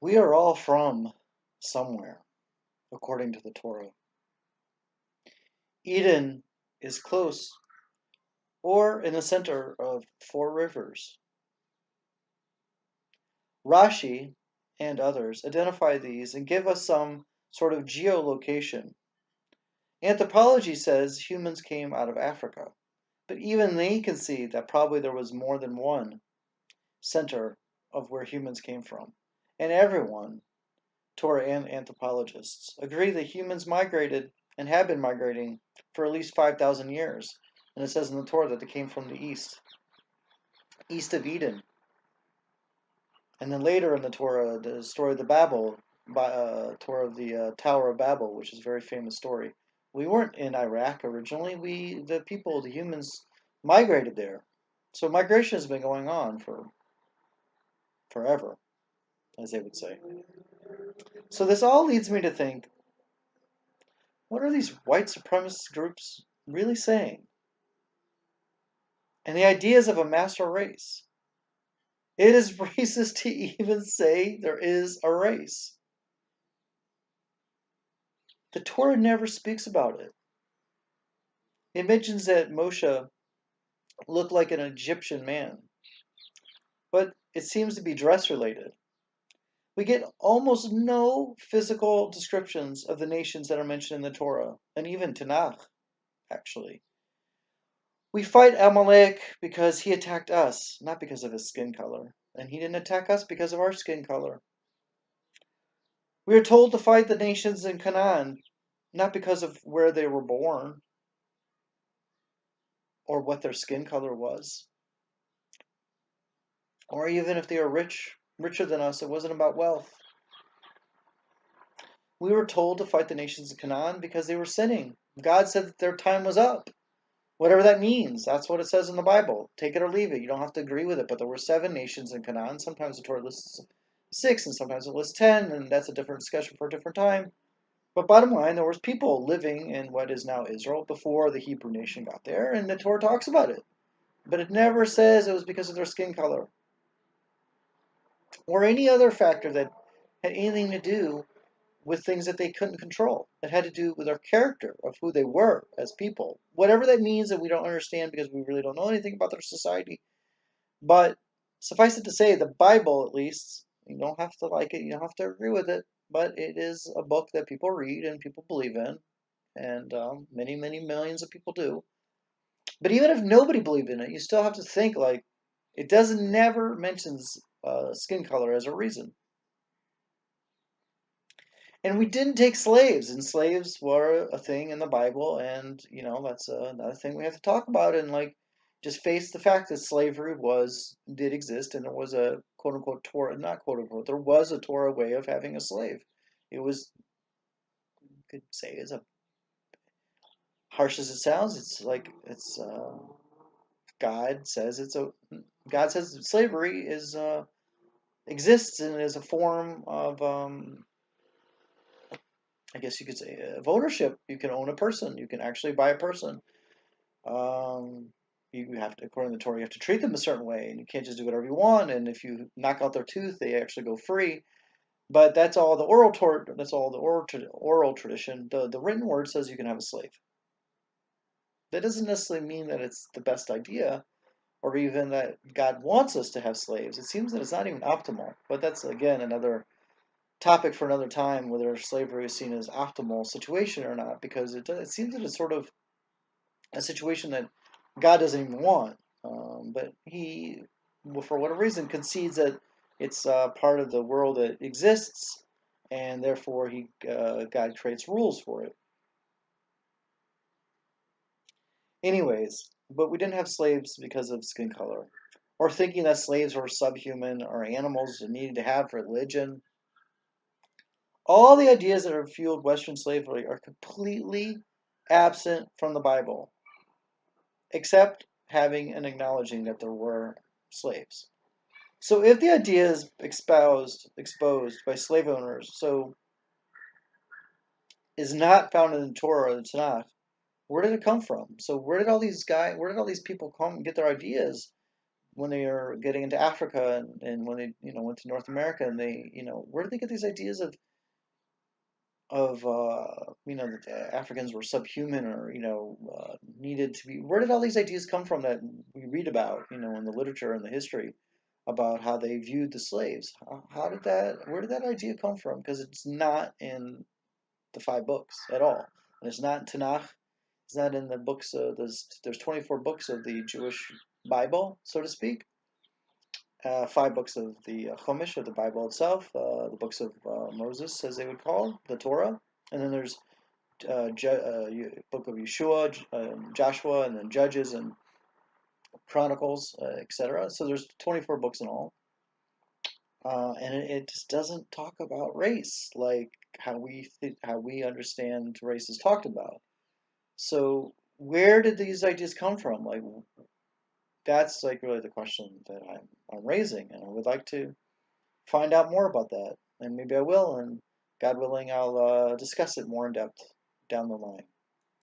We are all from somewhere, according to the Torah. Eden is close or in the center of four rivers. Rashi and others identify these and give us some sort of geolocation. Anthropology says humans came out of Africa, but even they concede that probably there was more than one center of where humans came from. And everyone, Torah and anthropologists, agree that humans migrated and have been migrating for at least 5,000 years. And it says in the Torah that they came from the east of Eden. And then later in the Torah, the story of the Babel, Torah of the Tower of Babel, which is a very famous story. We weren't in Iraq originally. The humans, migrated there. So migration has been going on for forever, as they would say. So this all leads me to think, what are these white supremacist groups really saying? And the ideas of a master race. It is racist to even say there is a race. The Torah never speaks about it. It mentions that Moshe looked like an Egyptian man, but it seems to be dress related. We get almost no physical descriptions of the nations that are mentioned in the Torah, and even Tanakh, actually. We fight Amalek because he attacked us, not because of his skin color. And he didn't attack us because of our skin color. We are told to fight the nations in Canaan, not because of where they were born or what their skin color was. Or even if they are richer than us, it wasn't about wealth. We were told to fight the nations of Canaan because they were sinning. God said that their time was up. Whatever that means, that's what it says in the Bible. Take it or leave it. You don't have to agree with it. But there were 7 nations in Canaan. Sometimes the Torah lists 6, and sometimes it lists 10, and that's a different discussion for a different time. But bottom line, there was people living in what is now Israel before the Hebrew nation got there, and the Torah talks about it. But it never says it was because of their skin color or any other factor that had anything to do with things that they couldn't control. It had to do with their character of who they were as people. Whatever that means that we don't understand because we really don't know anything about their society. But suffice it to say, the Bible, at least, you don't have to like it, you don't have to agree with it, but it is a book that people read and people believe in, and many, many millions of people do. But even if nobody believed in it, you still have to think like it doesn't never mentions skin color as a reason. And we didn't take slaves, and slaves were a thing in the Bible, and that's another thing we have to talk about, and like just face the fact that slavery did exist, and there was a quote unquote Torah, not quote unquote, there was a Torah way of having a slave. It was, you could say, as a harsh as it sounds, it's like God says God says slavery exists and is a form of I guess you could say of ownership. You can own a person. You can actually buy a person. Um, you have to, according to the Torah, you have to treat them a certain way, and you can't just do whatever you want. And if you knock out their tooth, they actually go free. But that's all the oral Torah. That's all the oral tradition. The written word says you can have a slave. That doesn't necessarily mean that it's the best idea, or even that God wants us to have slaves. It seems that it's not even optimal. But that's again another topic for another time, whether slavery is seen as optimal situation or not, because it seems that it's sort of a situation that God doesn't even want. But he, well, for whatever reason, concedes that it's part of the world that exists, and therefore God creates rules for it. Anyways, but we didn't have slaves because of skin color, or thinking that slaves were subhuman or animals that needed to have religion. All the ideas that have fueled Western slavery are completely absent from the Bible, except having and acknowledging that there were slaves. So if the idea is exposed by slave owners, so is not found in the Torah, it's not. Where did it come from? So where did all these people come and get their ideas when they are getting into Africa and when they went to North America and they where did they get these ideas of that the Africans were subhuman or needed to be, where did all these ideas come from that we read about in the literature and the history about how they viewed the slaves? How did that, where did that idea come from? Because it's not in the five books at all, and it's not in Tanakh. It's not in the books. There's 24 books of the Jewish Bible, so to speak. Five books of the Chumash, of the Bible itself, the books of Moses, as they would call the Torah, and then there's book of Yeshua, Joshua, and then Judges and Chronicles, etc. So there's 24 books in all, and it just doesn't talk about race like how we understand race is talked about. So where did these ideas come from? Like that's like really the question that I'm raising, and I would like to find out more about that, and maybe I will, and God willing, I'll discuss it more in depth down the line.